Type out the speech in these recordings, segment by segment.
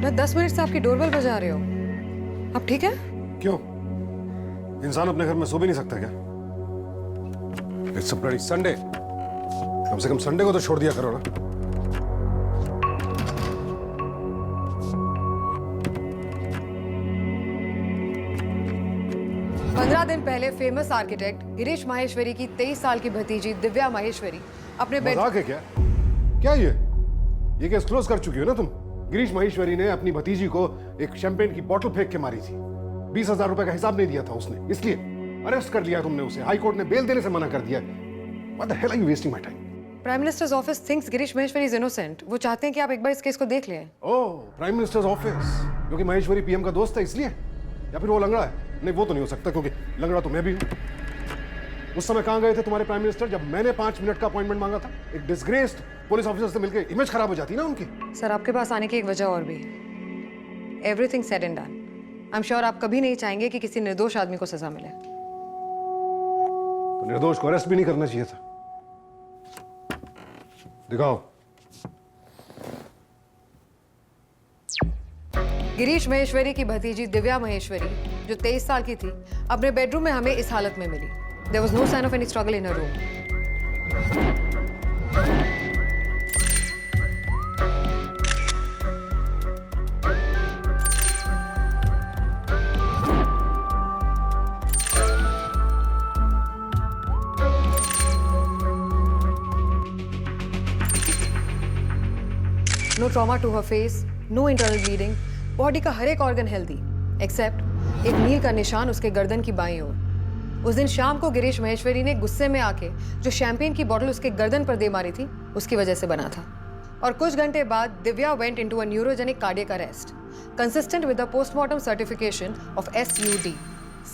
हर 10 minute से आपकी doorbell बजा रहे हो। आप ठीक है? क्यों? इंसान अपने घर में सो भी नहीं सकता क्या? It's a bloody Sunday. कम से कम संडे को तो छोड़ दिया करो ना। पंद्रह दिन पहले फेमस आर्किटेक्ट गिरीश माहेश्वरी की 23 साल की भतीजी दिव्या माहेश्वरी अपने बेड। मजाक है क्या? क्या ये केस क्लोज कर चुकी हो ना तुम? गिरीश माहेश्वरी ने अपनी भतीजी को एक शैंपेन की बोतल फेंक के मारी थी। 20,000 रुपए का हिसाब नहीं दिया था उसने, इसलिए अरेस्ट कर लिया तुमने उसे। हाई कोर्ट ने बेल देने से मना कर दिया। What the hell are you wasting my time? Prime minister's office thinks Girish Maheshwari is innocent. वो चाहते हैं कि आप एक बार इस केस को देख लें। ओह, प्राइम मिनिस्टर्स ऑफिस, क्योंकि माहेश्वरी पीएम का दोस्त है इसलिए? या फिर वो लंगड़ा है? नहीं, वो तो नहीं हो सकता, क्योंकि लंगड़ा तो मैं भी हूं। उस समय कहां गए थे तुम्हारे प्राइम मिनिस्टर जब मैंने 5 मिनट का अपॉइंटमेंट मांगा था? एक डिस्ग्रेस्ड पुलिस ऑफिसर से मिलकर इमेज खराब हो जाती ना उनकी। सर, आपके पास आने की एक वजह और भी है। Everything said and done. I am sure आप कभी नहीं चाहेंगे कि किसी निर्दोष आदमी को सजा मिले। तो निर्दोष को अरेस्ट भी नहीं करना चाहिए था। दिखाओ। गिरीश माहेश्वरी की भतीजी दिव्या माहेश्वरी, जो 23 साल की थी, अपने बेडरूम में हमें इस हालत में मिली। There was no sign of any struggle in her room. No trauma to her face, no internal bleeding, body का हर एक ऑर्गन हेल्दी एक्सेप्ट एक नील का निशान उसके गर्दन की बाईं ओर। उस दिन शाम को गिरीश माहेश्वरी ने गुस्से में आके जो शैंपेन की बोतल उसके गर्दन पर दे मारी थी, उसकी वजह से बना था। और कुछ घंटे बाद Divya went into a neurogenic cardiac arrest consistent with the postmortem certification of SUD,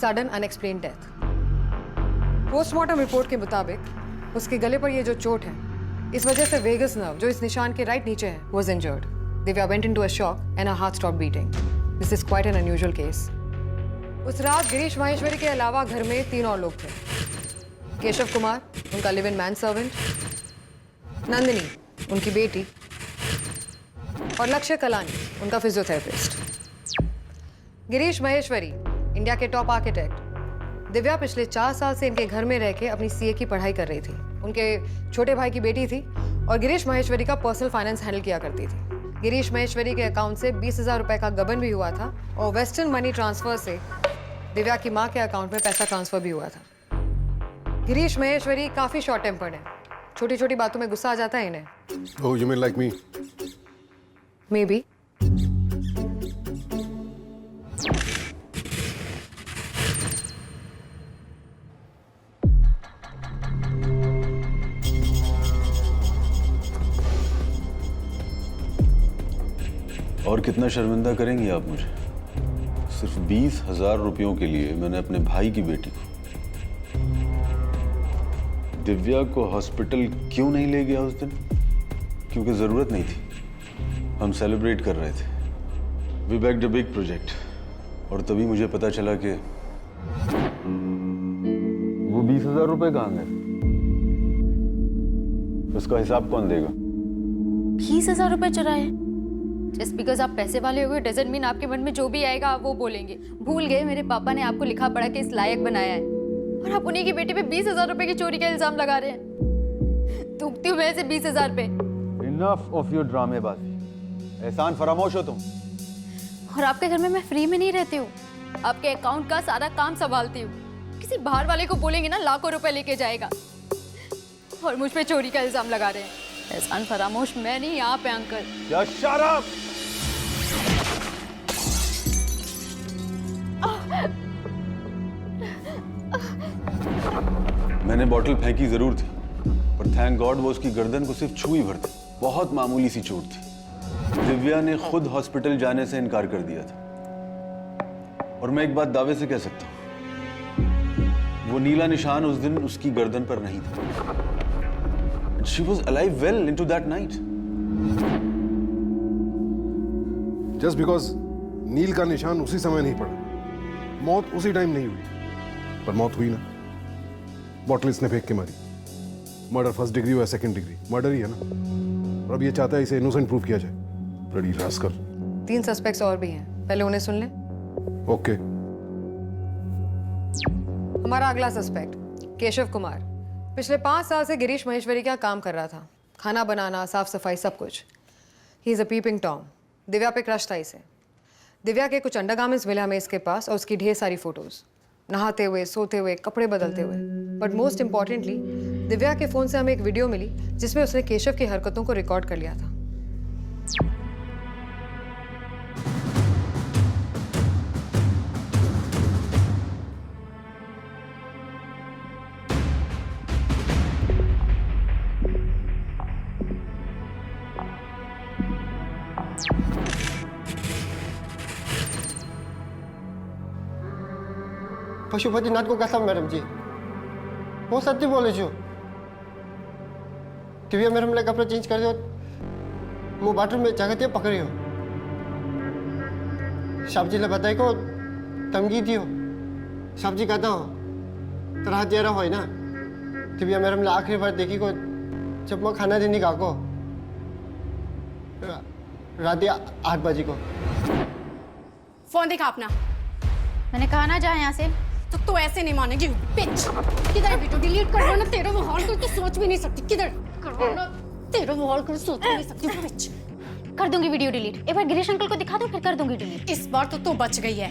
sudden unexplained death. Postmortem report के मुताबिक उसके गले पर ये जो चोट है, इस वजह से वेगस नर्व जो इस निशान के राइट नीचे है was injured. Divya went into a shock and her heart stopped beating. This is quite an unusual case. उस रात गिरीश माहेश्वरी के अलावा घर में 3 और लोग थे। केशव कुमार, उनका live in man servant, Nandini, उनकी बेटी, और लक्ष्य कलानी, उनका फिजियोथेरेपिस्ट। गिरीश माहेश्वरी, इंडिया के टॉप आर्किटेक्ट। दिव्या पिछले 4 साल से इनके घर में रह के अपनी CA की पढ़ाई कर रही थी। उनके छोटे भाई की बेटी थी और गिरीश माहेश्वरी का पर्सनल फाइनेंस हैंडल किया करती थी। गिरीश माहेश्वरी के अकाउंट से 20,000 रुपए का गबन भी हुआ था और वेस्टर्न मनी ट्रांसफर से दिव्या की मां के अकाउंट में पैसा ट्रांसफर भी हुआ था। गिरीश माहेश्वरी काफी शॉर्ट टेम्पर्ड है। छोटी छोटी बातों में गुस्सा आ जाता है इन्हें। Oh, you mean like me? May be. और कितना शर्मिंदा करेंगी आप मुझे? सिर्फ 20,000 रुपयों के लिए मैंने अपने भाई की बेटी को, दिव्या को हॉस्पिटल क्यों नहीं ले गया उस दिन? क्योंकि जरूरत नहीं थी। हम सेलिब्रेट कर रहे थे। We backed a big project. और तभी मुझे पता चला कि वो 20,000 रुपए कहाँ गए? उसका हिसाब कौन देगा? 20,000 रुपए चुराए? जस्ट बिकॉज आप पैसे वाले हो गए डजंट मीन आपके मन में जो भी आएगा आप वो बोलेंगे। भूल गए मेरे पापा ने आपको लिखा पढ़ा के इस लायक बनाया है और आप उन्हीं की बेटी पे 20,000 रुपए की चोरी का इल्जाम लगा रहे हैं। थूकती हूँ मैं ऐसे 20,000 पे। इनफ ऑफ योर ड्रामेबाजी। एहसान फरामोश हो तुम। और आपके घर में मैं फ्री में नहीं रहती हूँ। आपके अकाउंट का सारा काम संभालती हूँ। किसी बाहर वाले को बोलेंगे ना लाखों रुपए लेके जाएगा और मुझ पे चोरी का इल्जाम लगा रहे हैं। एहसान फरामोश मैं नहीं, यहाँ पे अंकल। क्या शराब? मैंने बॉटल फेंकी जरूर थी, पर थैंक गॉड वो उसकी गर्दन को सिर्फ छुई भर थी। बहुत मामूली सी चोट थी। दिव्या ने खुद हॉस्पिटल जाने से इनकार कर दिया था। और मैं एक बात दावे से कह सकता हूं, वो नीला निशान उस दिन उसकी गर्दन पर नहीं था। She was alive well into that night. Just because नील का निशान उसी समय नहीं पड़ा, मौत उसी टाइम नहीं हुई। पर मौत हुई ना, बॉटल इसने फेंक के मारी। मर्डर फर्स्ट डिग्री या सेकंड डिग्री, मर्डर ही है ना। और अब ये चाहता है इसे इनोसेंट प्रूव किया जाए। Bloody rascal. 3 सस्पेक्ट्स और भी हैं, पहले उन्हें सुन लें। ओके। हमारा अगला सस्पेक्ट केशव कुमार पिछले 5 साल से गिरीश महेश्वरी का काम कर रहा था, खाना बनाना, साफ सफाई, सब कुछ। He is a peeping Tom. Divya पे क्रश था इसे। दिव्या के कुछ अंडरगारमेंट्स मिले हमें इसके पास और उसकी ढेर सारी फोटोज, नहाते हुए, सोते हुए, कपड़े बदलते हुए। बट मोस्ट इंपॉर्टेंटली दिव्या के फ़ोन से हमें एक वीडियो मिली जिसमें उसने केशव की हरकतों को रिकॉर्ड कर लिया था। પશુપતિનાથको कसम મેડમજી, હું સત્ય બોલું છું. દિવ્યા મેડમને કપડાં ચેન્જ કરી દો, હું બાથરૂમ में જગતે પકડ્યો. સબ્જીને બધાય કો તંગી થયો. સબ્જી ખાતા હો તો રાત જરા હોય ना. दिव्या मैडम ने आखिरी बार देखी को जब मैं खाना देने का को रात 8 बजे को। फोन दिखा अपना। मैंने कहा ना जा यहाँ से। तो तू ऐसे नहीं मानेगी पिच। किधर है वीडियो? डिलीट कर दो ना, तेरा वो हॉल कर तो सोच भी नहीं सकती। किधर करो ना, तेरा वो हॉल कर सोच भी नहीं सकती पिच। कर दूंगी वीडियो डिलीट। एक बार गिरीश अंकल को दिखा दो, फिर कर दूंगी डिलीट। इस बार तो तू बच गई है।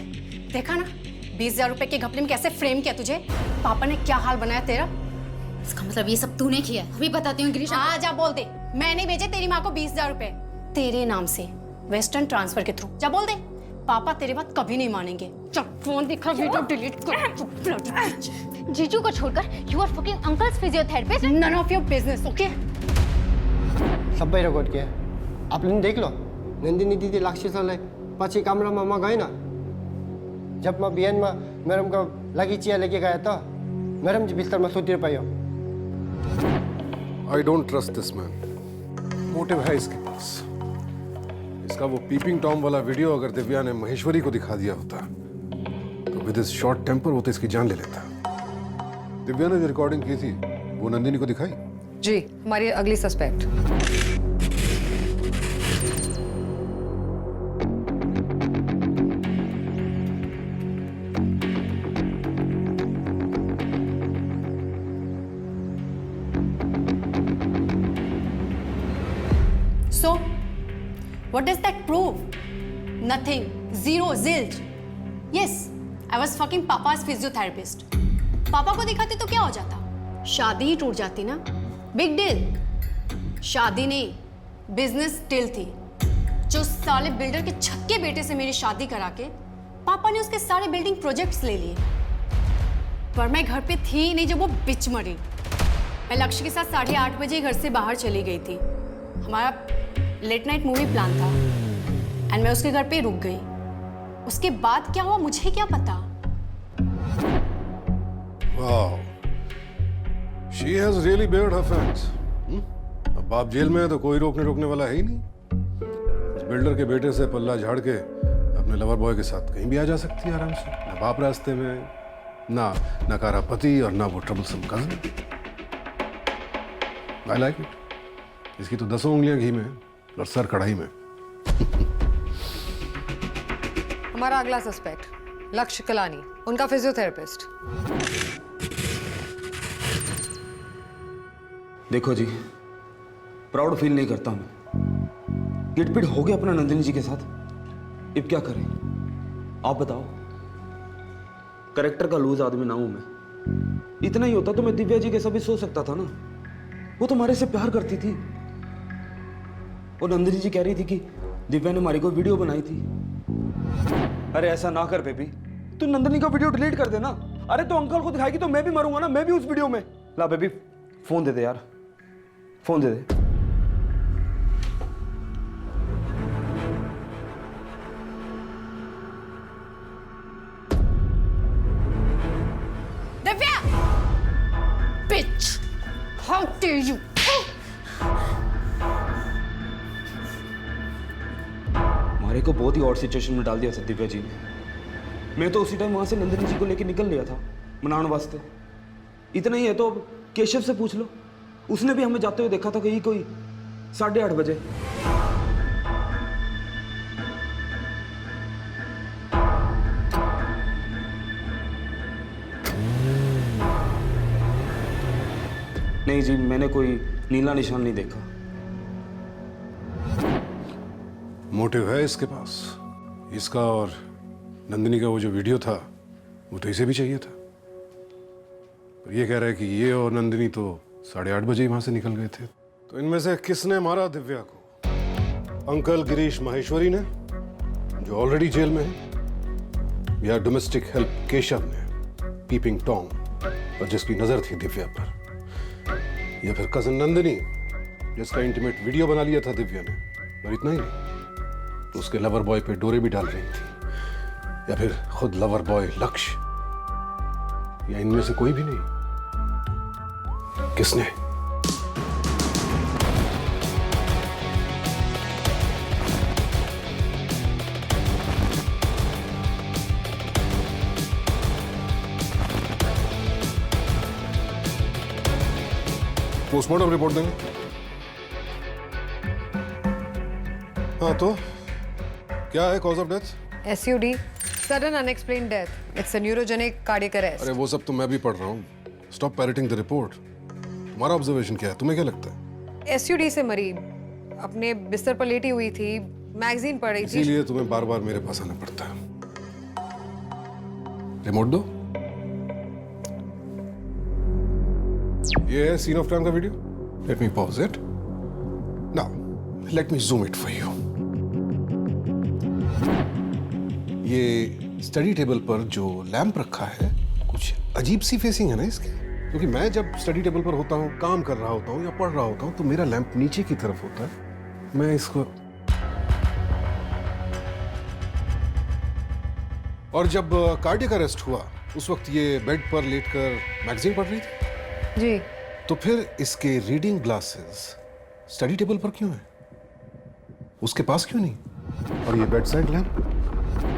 देखा ना 20,000 रुपए के घपले में कैसे फ्रेम किया तुझे। पापा ने क्या हाल बनाया तेरा। इसका मतलब ये सब तूने किया है। अभी बताती हूँ गिरीश। हाँ जा बोल दे, मैंने भेजे तेरी माँ को 20,000 रुपए तेरे नाम से वेस्टर्न ट्रांसफर के थ्रू। जा बोल दे, पापा तेरी बात कभी नहीं मानेंगे। चल फोन दिखा, वीडियो डिलीट कर। जीजू को छोड़कर you are fucking uncle's physiotherapist. None of your business, okay? सबै रेकॉर्ड किया. आपने देख लो. नंदिनी दीदी लाक्षिसालाई पछि कमरामा म गएन. जब मैं बिहानमा मैडम को लागि चिया लेके गया था, मैडम जी बिस्तर में सुतिर पायो. I don't trust this man. Motive है इसके पास. इसका वो पीपिंग टॉम वाला वीडियो अगर दिव्या ने महेश्वरी को दिखा दिया होता तो विद हिज शॉर्ट टेम्पर वो तो इसकी जान ले लेता. दिव्या ने जो रिकॉर्डिंग की थी वो नंदिनी को दिखाई? जी, हमारी अगली suspect So, what does that prove? Nothing. Zero. Zilch. Yes, I was fucking Papa's physiotherapist. पापा को दिखाते तो क्या हो जाता? शादी ही टूट जाती ना. Big deal. शादी नहीं, बिजनेस डील थी. जो साले बिल्डर के छक्के बेटे से मेरी शादी करा के पापा ने उसके सारे बिल्डिंग प्रोजेक्ट्स ले लिए. पर मैं घर पे थी नहीं जब वो बिच मरी. मैं लक्ष्य के साथ 8:30 बजे घर से बाहर चली गई थी. हमारा लेट नाइट मूवी प्लान था एंड मैं उसके घर पे रुक गई. उसके बाद क्या हुआ मुझे क्या पता. Wow, she has really Baird her fans. अब बाप जेल में है तो कोई रोकने वाला है ही नहीं. उस बिल्डर के बेटे से पल्ला झाड़ के अपने लवर बॉय के साथ कहीं भी आ जा सकती है आराम से. ना बाप रास्ते में, ना नकारा पति और ना वो troublesome cousin. I like it. इसकी तो 10 उंगलियां घी में और सर कढ़ाई में. हमारा अगला सस्पेक्ट लक्ष्य कलानी, उनका फिजियोथेरेपिस्ट. देखो जी, प्राउड फील नहीं करता मैं. गिटपिट हो गया अपना नंदिनी जी के साथ. अब क्या करें आप बताओ. करेक्टर का लूज आदमी ना हूं मैं. इतना ही होता तो मैं दिव्या जी के साथ भी सो सकता था ना. वो तो हमारे से प्यार करती थी. और नंदिनी जी कह रही थी कि दिव्या ने हमारी को वीडियो बनाई थी. अरे ऐसा ना कर बेबी, तू नंदिनी का वीडियो डिलीट कर देना. अरे तो अंकल को दिखाएगी तो मैं भी मरूंगा ना, मैं भी उस वीडियो में. ला बेबी फोन दे दे यार, phone they they. Divya! Bitch! How dare you! हमारे को बहुत ही ऑड सिचुएशन में डाल दिया था दिव्या जी ने. मैं तो उसी टाइम वहां से नंदिनी जी को लेकर निकल लिया था मनाने वास्ते. इतना ही है तो अब केशव से पूछ लो, उसने भी हमें जाते हुए देखा था कहीं कोई 8:30 बजे. नहीं जी, मैंने कोई नीला निशान नहीं देखा। मोटिव है इसके पास। इसका और नंदिनी का वो जो वीडियो था वो तो इसे भी चाहिए था। पर ये कह रहा है कि ये और नंदिनी तो 8:30 बजे ही वहां से निकल गए थे। तो इनमें से किसने मारा दिव्या को? अंकल गिरीश माहेश्वरी ने, जो ऑलरेडी जेल में है, या डोमेस्टिक हेल्प केशव ने, पीपिंग टॉम, और जिसकी नजर थी दिव्या पर, या फिर कजन नंदिनी, जिसका इंटीमेट वीडियो बना लिया था दिव्या ने। और इतना ही नहीं, उसके लवर बॉय पे डोरे भी डाल रही थी, या फिर खुद लवर बॉय लक्ष्य, या इनमें से कोई भी नहीं। किसने? पोस्टमार्टम रिपोर्ट देंगे। हाँ तो क्या है cause of death? SUD, sudden unexplained death. It's a neurogenic cardiac arrest. अरे वो सब तो मैं भी पढ़ रहा हूँ। Stop parroting the report. तुम्हारा ऑब्जर्वेशन क्या है? तुम्हें क्या लगता है? SUD से मरी, अपने बिस्तर पर लेटी हुई थी, मैगजीन पढ़ रही थी। इसीलिए तुम्हें बार बार मेरे पास आना पड़ता है। रिमोट दो। ये है सीन ऑफ क्राइम का video. Let me pause it now, let me zoom it for you. ये स्टडी टेबल पर जो लैंप रखा है, कुछ अजीब सी फेसिंग है ना इसकी। क्योंकि मैं जब स्टडी टेबल पर होता हूँ, काम कर रहा होता हूँ या पढ़ रहा होता हूँ, तो मेरा लैंप नीचे की तरफ होता है। मैं इसको, और जब कार्डियक अरेस्ट हुआ उस वक्त ये बेड पर लेटकर मैगजीन पढ़ रही थी। जी। तो फिर इसके रीडिंग ग्लासेस स्टडी टेबल पर क्यों है? उसके पास क्यों नहीं? और ये बेड साइड लैंप,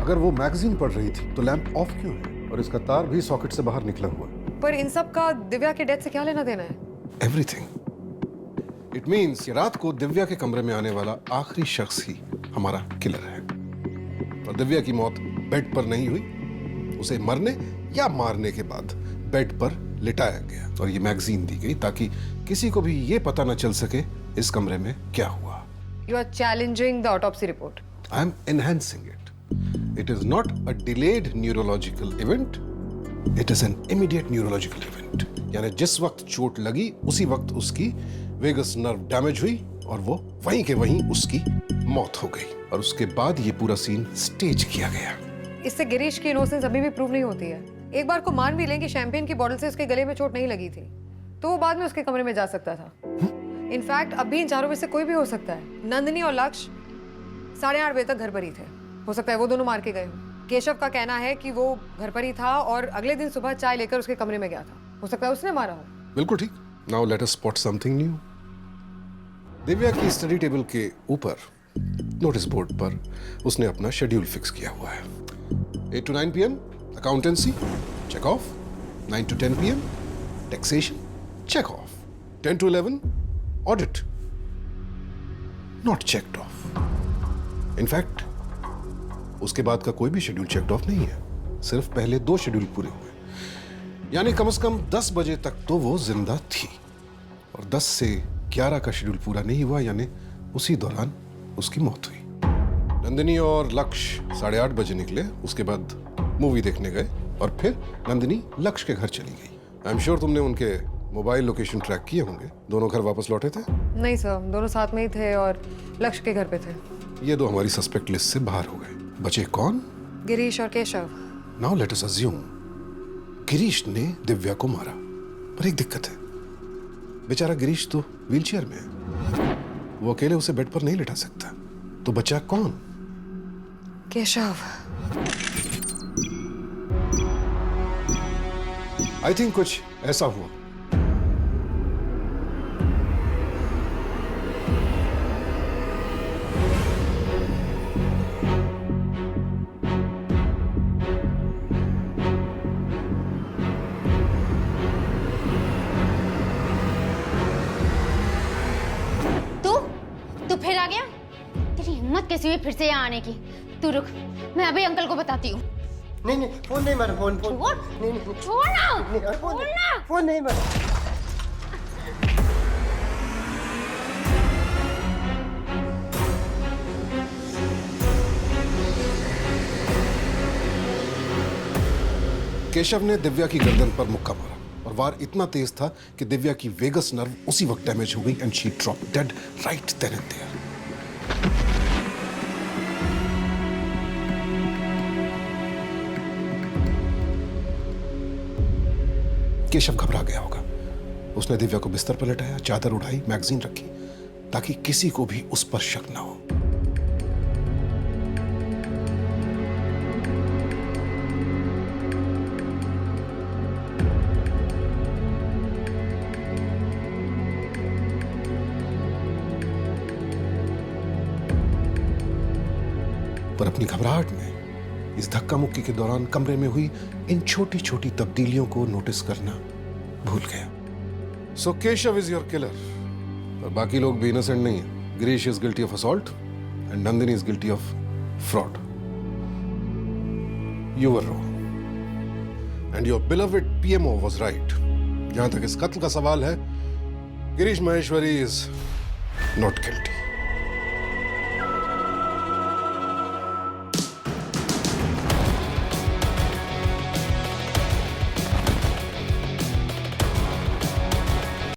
अगर वो मैगजीन पढ़ रही थी तो लैंप ऑफ क्यों है? और इसका तार भी सॉकेट से बाहर निकला हुआ है। पर इन सब का दिव्या के डेथ से क्या लेना देना है? एवरीथिंग। इट मीन्स कि रात को दिव्या के कमरे में आने वाला आखिरी शख्स ही हमारा किलर है। और दिव्या की मौत बेड पर नहीं हुई, उसे मरने या मारने के बाद बेड पर लिटाया गया और ये मैगजीन दी गई ताकि किसी को भी ये पता न चल सके इस कमरे में क्या हुआ। You are challenging the autopsy report. I am enhancing it. It is not a delayed neurological event. It is an immediate neurological event. यानी जिस वक्त चोट लगी उसी वक्त उसकी वेगस नर्व डैमेज हुई और वो वहीं के वहीं उसकी मौत हो गई। और उसके बाद ये पूरा सीन स्टेज किया गया। इससे गिरीश की इनोसेंस अभी भी प्रूव नहीं होती है। एक बार को मान भी लें कि शैंपेन की बोतल से उसके गले में चोट नहीं लगी थी, तो वो बाद में उसके कमरे में जा सकता था। इनफैक्ट अभी इन चारों में से कोई भी हो सकता है। नंदिनी और लक्ष्य 8:30 बजे तक घर पर ही थे। हो सकता है वो दोनों मार के गए हों। केशव का कहना है कि वो घर पर ही था और अगले दिन सुबह चाय लेकर उसके कमरे में गया था। हो सकता है उसने मारा हो। बिल्कुल ठीक। Now let us spot something new. Divya की स्टडी टेबल के ऊपर नोटिस बोर्ड पर उसने अपना शेड्यूल फिक्स किया हुआ है। 8 to 9 PM accountancy, check off. 9 to 10 PM taxation, check off. 10 to 11 audit, not checked off. In fact उसके बाद का कोई भी शेड्यूल चेक्ड ऑफ नहीं है, सिर्फ पहले 2 शेड्यूल पूरे हुए। यानी कम से कम 10 बजे तक तो वो जिंदा थी और 10 से 11 का शेड्यूल पूरा नहीं हुआ, यानी उसी दौरान उसकी मौत हुई। नंदिनी और लक्ष्य 8:30 बजे निकले, उसके बाद मूवी देखने गए और फिर नंदिनी लक्ष्य के घर चली गई। आई एम श्योर तुमने उनके मोबाइल लोकेशन ट्रैक किए होंगे। दोनों घर वापस लौटे थे? नहीं सर, दोनों साथ में ही थे और लक्ष्य के घर पे थे। ये 2 हमारी सस्पेक्ट लिस्ट से बाहर हो गए। बचे कौन? गिरीश और Keshav. Now let us assume Girish ने दिव्या को मारा, पर एक दिक्कत है, बेचारा गिरीश तो व्हीलचेयर में है, वो अकेले उसे बेड पर नहीं लिटा सकता। तो बचा कौन? केशव। आई थिंक कुछ ऐसा हुआ। तू फिर आ गया? तेरी हिम्मत कैसी हुई फिर से यहाँ आने की? तू रुक, मैं अभी अंकल को बताती हूँ। नहीं नहीं, फोन नहीं मारा, फोन छोड़। नहीं नहीं छोड़ ना, नहीं, छोड़ ना। फोन नहीं मारा। केशव ने दिव्या की गर्दन पर मुक्का मारा और वार इतना तेज था कि दिव्या की वेगस नर्व उसी वक्त डैमेज हो गई and she drop dead right then and there. Keshav घबरा गया होगा। उसने दिव्या को बिस्तर पर लेटाया, चादर उठाई, मैगजीन रखी ताकि किसी को भी उस पर शक ना हो। पर अपनी घबराहट में इस धक्का मुक्की के दौरान कमरे में हुई इन छोटी छोटी तब्दीलियों को नोटिस करना भूल गया। सो केशव इज योर किलर, पर बाकी लोग भी इनोसेंट नहीं है। Girish is guilty of assault and Nandini is guilty of fraud. You were wrong and your beloved PMO was right. जहां तक इस कत्ल का सवाल है, Girish Maheshwari is not guilty.